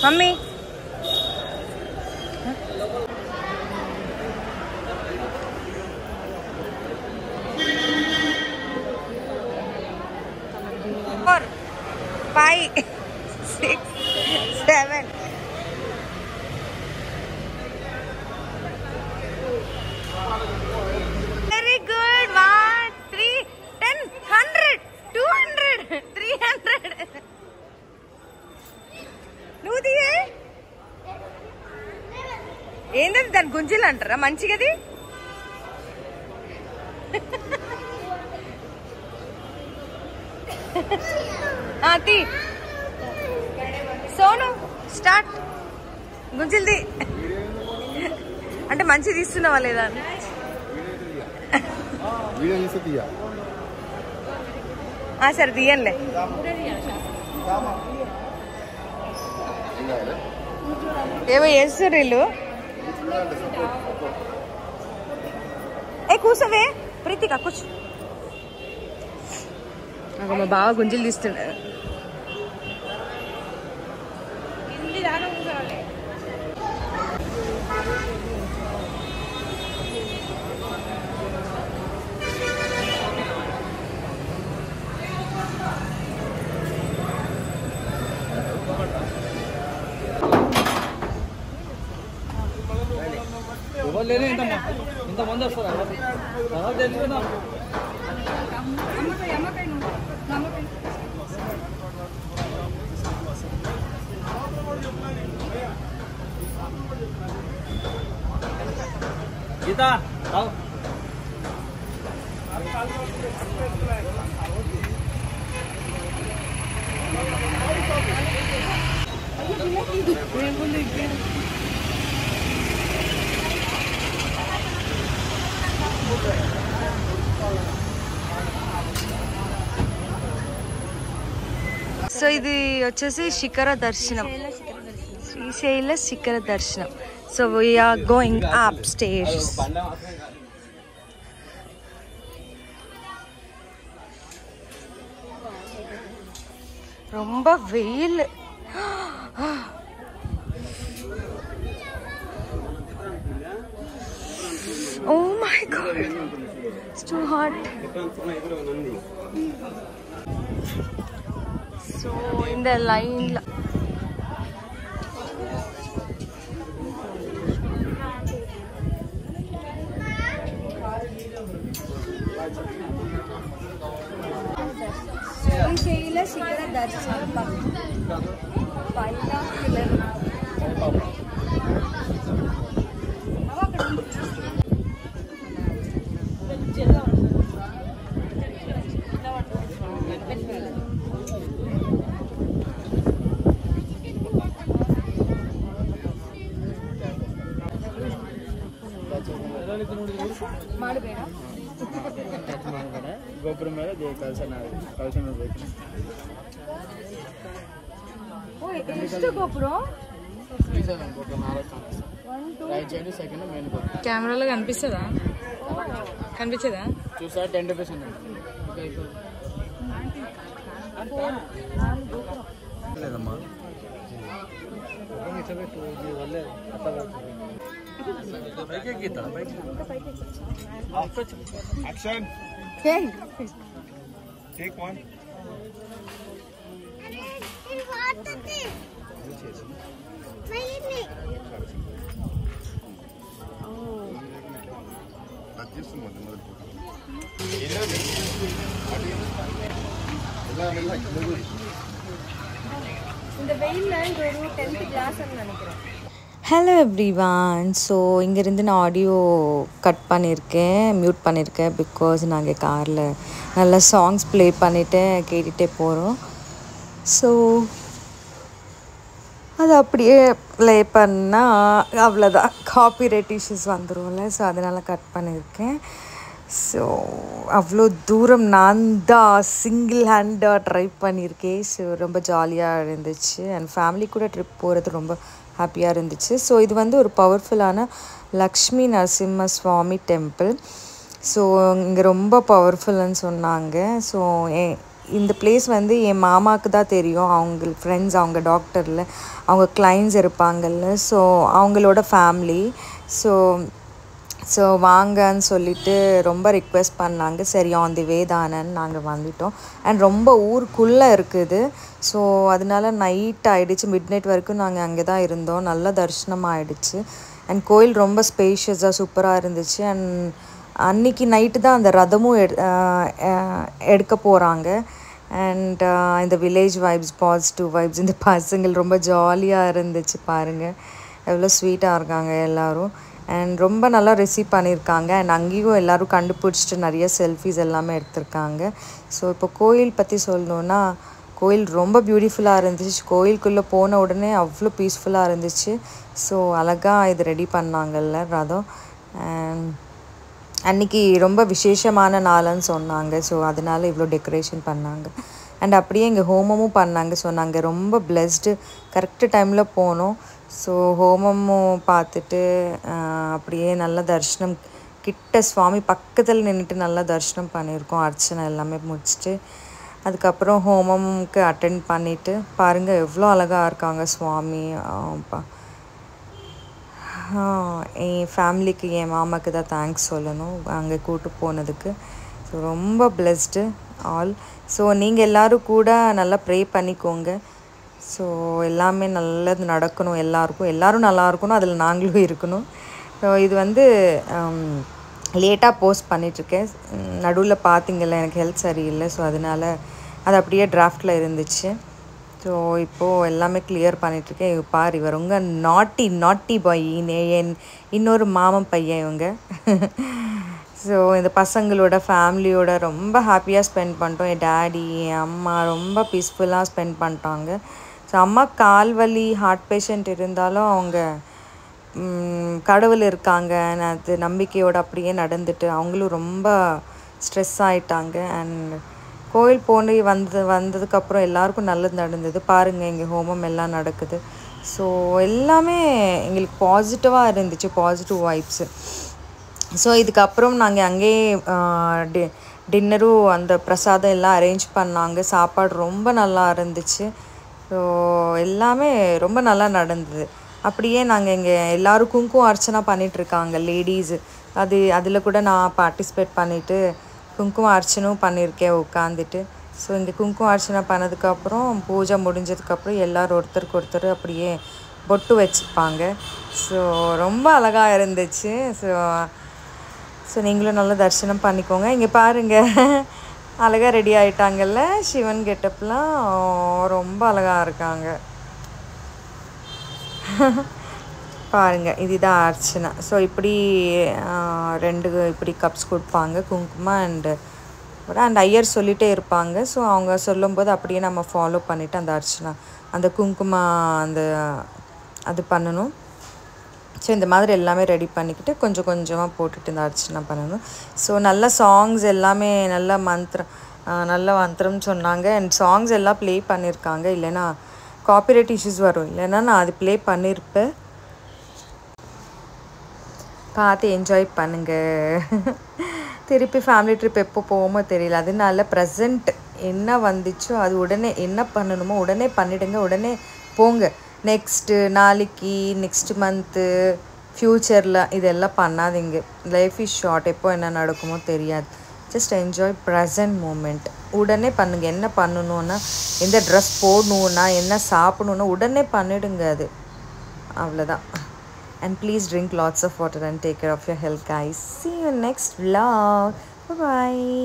Mummy और 5 6 7 very good 1 3 10 100 200 300 నువ్వు ఏంటంటే దాని గుంజీలు అంటారా మంచిగది తీ సోను స్టార్ట్ గుంజీలది అంటే మంచి తీస్తున్నావా లేదా సరే తీయంలే ఏమో చేస్తారు వీళ్ళు కూర్చోవే ప్రీతిక కూర్చో నాకు మా బావ గుంజలు తీస్తున్నాడు ఇంతమంది వస్తారా గీత సో ఇది వచ్చేసి శిఖర దర్శనం శ్రీశైల శిఖర దర్శనం so we're going up stairs ரொம்ப வெயில் oh my god it's too hot so in the line Srisaila శిఖర దర్శనం పైన పిల్లలు गोपुरम కెమెరాలో కనిపిస్తుందా కనిపించదా చూసా 10 రూపీస్ లేదమ్మా Action. Take one. இந்த வெயில்ல இது ஒரு 10th கிளாஸ் நினைக்கிறேன். Hello everyone. ஸோ இங்கேருந்து நான் ஆடியோ கட் பண்ணியிருக்கேன், மியூட் பண்ணியிருக்கேன். பிகாஸ் நாங்கள் காரில் நல்லா சாங்ஸ் ப்ளே பண்ணிவிட்டு கேட்டுகிட்டே போகிறோம். ஸோ அது அப்படியே ப்ளே பண்ணால் அவ்வளோதான், காப்பிரைட் இஷ்யூஸ் வந்துடும்ல. ஸோ அதனால் கட் பண்ணியிருக்கேன். ஸோ அவ்வளோ தூரம் நான் தான் சிங்கிள் ஹேண்டாக ட்ரைவ் பண்ணியிருக்கேன். ஸோ ரொம்ப ஜாலியாக இருந்துச்சு. அண்ட் ஃபேமிலி கூட ட்ரிப் போகிறது ரொம்ப ஹாப்பியாக இருந்துச்சு. ஸோ இது வந்து ஒரு பவர்ஃபுல்லான லக்ஷ்மி நரசிம்ம சுவாமி டெம்பிள். ஸோ இங்கே ரொம்ப பவர்ஃபுல்லுன்னு சொன்னாங்க. ஸோ இந்த பிளேஸ் வந்து என் மாமாவுக்கு தான் தெரியும். அவங்க ஃப்ரெண்ட்ஸ், அவங்க டாக்டரில் அவங்க கிளைண்ட்ஸ் இருப்பாங்கல்ல, ஸோ அவங்களோட ஃபேமிலி. ஸோ ஸோ வாங்கன்னு சொல்லிட்டு ரொம்ப ரிக்வெஸ்ட் பண்ணாங்க. சரி, ஆன் தி வே தானேன்னு நாங்கள் வந்துவிட்டோம். அண்ட் ரொம்ப ஊருக்குள்ளே இருக்குது. ஸோ அதனால நைட் ஆகிடுச்சு, மிட் நைட் வரைக்கும் நாங்கள் அங்கே தான் இருந்தோம். நல்ல தரிசனம் ஆகிடுச்சு. அண்ட் கோயில் ரொம்ப ஸ்பேஷியஸாக சூப்பராக இருந்துச்சு. அண்ட் அன்றைக்கி நைட்டு தான் அந்த ரதமும் எடுக்க போகிறாங்க. அண்ட் இந்த வில்லேஜ் வைப்ஸ், பாசிட்டிவ் வைப்ஸ், இந்த பசங்கள் ரொம்ப ஜாலியாக இருந்துச்சு. பாருங்கள் எவ்வளோ ஸ்வீட்டாக இருக்காங்க எல்லோரும். அண்ட் ரொம்ப நல்லா ரிசீவ் பண்ணியிருக்காங்க. அண்ட் அங்கேயும் எல்லோரும் கண்டுபிடிச்சிட்டு நிறைய செல்ஃபிஸ் எல்லாமே எடுத்திருக்காங்க. ஸோ இப்போ கோயில் பற்றி சொல்லணுன்னா, கோயில் ரொம்ப பியூட்டிஃபுல்லாக இருந்துச்சு. கோயிலுக்குள்ளே போன உடனே அவ்வளோ பீஸ்ஃபுல்லாக இருந்துச்சு. ஸோ அழகாக இது ரெடி பண்ணாங்கல்ல ரதம். அன்றைக்கி ரொம்ப விசேஷமான நாளுன்னு சொன்னாங்க. ஸோ அதனால் இவ்வளோ டெக்கரேஷன் பண்ணாங்க. அண்ட் அப்படியே இங்கே ஹோமமும் பண்ணாங்க. ஸோ நாங்கள் ரொம்ப பிளெஸ்டு, கரெக்டு டைமில் போனோம். ஸோ ஹோமமும் பார்த்துட்டு அப்படியே நல்ல தரிசனம், கிட்ட சுவாமி பக்கத்தில் நின்றுட்டு நல்லா தரிசனம் பண்ணியிருக்கோம். அர்ச்சனை எல்லாமே முடிச்சுட்டு அதுக்கப்புறம் ஹோமமுக்கு அட்டெண்ட் பண்ணிவிட்டு பாருங்கள் எவ்வளோ அழகாக இருக்காங்க சுவாமி. என் ஃபேமிலிக்கு, என் மாமாவுக்கு தான் தேங்க்ஸ் சொல்லணும் அங்கே கூட்டு போனதுக்கு. ஸோ ரொம்ப பிளெஸ்டு ஆல். ஸோ நீங்கள் எல்லோரும் கூட நல்லா ப்ரே பண்ணிக்கோங்க. ஸோ எல்லாமே நல்லது நடக்கணும், எல்லோரும் நல்லா இருக்கணும், அதில் நாங்களும் இருக்கணும். ஸோ இது வந்து லேட்டாக போஸ்ட் பண்ணிகிட்ருக்கேன். நடுவில் பார்த்திங்கல்ல, எனக்கு ஹெல்த் சரியில்லை. ஸோ அதனால் அது அப்படியே டிராஃப்டில் இருந்துச்சு. ஸோ இப்போது எல்லாமே கிளியர் பண்ணிகிட்ருக்கேன். பார், இவர் உங்கள் நாட்டி பாய், இன்னொரு மாமன் பையன் இவங்க. ஸோ இந்த பசங்களோட ஃபேமிலியோட ரொம்ப ஹாப்பியாக ஸ்பெண்ட் பண்ணிட்டோம். என் டேடி, என் அம்மா ரொம்ப பீஸ்ஃபுல்லாக ஸ்பெண்ட் பண்ணிட்டாங்க. ஸோ அம்மா கால் வலி, ஹார்ட் பேஷண்ட் இருந்தாலும் அவங்க கடவுள் இருக்காங்க அது நம்பிக்கையோடு அப்படியே நடந்துட்டு அவங்களும் ரொம்ப ஸ்ட்ரெஸ் ஆகிட்டாங்க. அண்ட் கோயில் போய் வந்ததுக்கப்புறம் எல்லாருக்கும் நல்லது நடந்தது. பாருங்கள், இங்கே ஹோமம் எல்லாம் நடக்குது. ஸோ எல்லாமே எங்களுக்கு பாசிட்டிவாக இருந்துச்சு, பாசிட்டிவ் வைப்ஸு. ஸோ இதுக்கப்புறம் நாங்கள் அங்கேயே டின்னரும் அந்த பிரசாதம் எல்லாம் அரேஞ்ச் பண்ணாங்க. சாப்பாடு ரொம்ப நல்லா இருந்துச்சு. ஸோ எல்லாமே ரொம்ப நல்லா நடந்தது. அப்படியே நாங்கள் இங்கே எல்லோரும் குங்குமம் அர்ச்சனை பண்ணிகிட்ருக்காங்க லேடீஸு. அதில் கூட நான் பார்ட்டிசிபேட் பண்ணிவிட்டு குங்குமம் அர்ச்சனும் பண்ணியிருக்கேன் உட்காந்துட்டு. ஸோ இங்கே குங்குமம் அர்ச்சனை பண்ணதுக்கப்புறம் பூஜை முடிஞ்சதுக்கப்புறம் எல்லோரும் ஒருத்தருக்கு ஒருத்தர் அப்படியே பொட்டு வச்சுப்பாங்க. ஸோ ரொம்ப அழகாக இருந்துச்சு. ஸோ நீங்களும் நல்லா தரிசனம் பண்ணிக்கோங்க. இங்கே பாருங்கள், அழகாக ரெடி ஆகிட்டாங்கல்ல, சிவன் கெட்டப்லாம் ரொம்ப அழகாக இருக்காங்க. பாருங்கள், இதுதான் அர்ச்சனை. ஸோ இப்படி 2 இப்படி கப்ஸ் கொடுப்பாங்க குங்குமம். அண்ட் ஐயர் சொல்லிகிட்டே இருப்பாங்க. ஸோ அவங்க சொல்லும்போது அப்படியே நம்ம ஃபாலோ பண்ணிவிட்டு அந்த அர்ச்சனை, அந்த குங்குமம் அது பண்ணணும். ஸோ இந்த மாதிரி எல்லாமே ரெடி பண்ணிக்கிட்டு கொஞ்சம் கொஞ்சமாக போட்டுட்டு இந்த அர்ச்சனை பண்ணணும். ஸோ நல்ல சாங்ஸ் எல்லாமே நல்ல மந்திரம் சொன்னாங்க. அண்ட் சாங்ஸ் எல்லாம் ப்ளே பண்ணியிருக்காங்க. இல்லைன்னா காப்பிரைட் இஷ்யூஸ் வரும். இல்லைன்னா நான் அது ப்ளே பண்ணியிருப்பேன். பார்த்து என்ஜாய் பண்ணுங்கள். திருப்பி ஃபேமிலி ட்ரிப் எப்போ போவோமோ தெரியல. அதனால ப்ரெசண்ட் என்ன வந்துச்சோ அது உடனே என்ன பண்ணணுமோ உடனே பண்ணிவிடுங்க, உடனே போங்க. நெக்ஸ்ட்டு நாளைக்கு, நெக்ஸ்ட் மந்த்து, ஃப்யூச்சரில் இதெல்லாம் பண்ணாதீங்க. லைஃப் இஸ் ஷார்ட், எப்போ என்ன நடக்குமோ தெரியாது. Just enjoy present moment. உடனே பண்ணுங்கள். என்ன பண்ணணுன்னா, எந்த ட்ரெஸ் போடணுன்னா, என்ன சாப்பிடணுன்னா உடனே பண்ணிவிடுங்க. அது அவ்வளோதான். And please drink lots of water and take care of your health, guys. See you next vlog. Bye bye.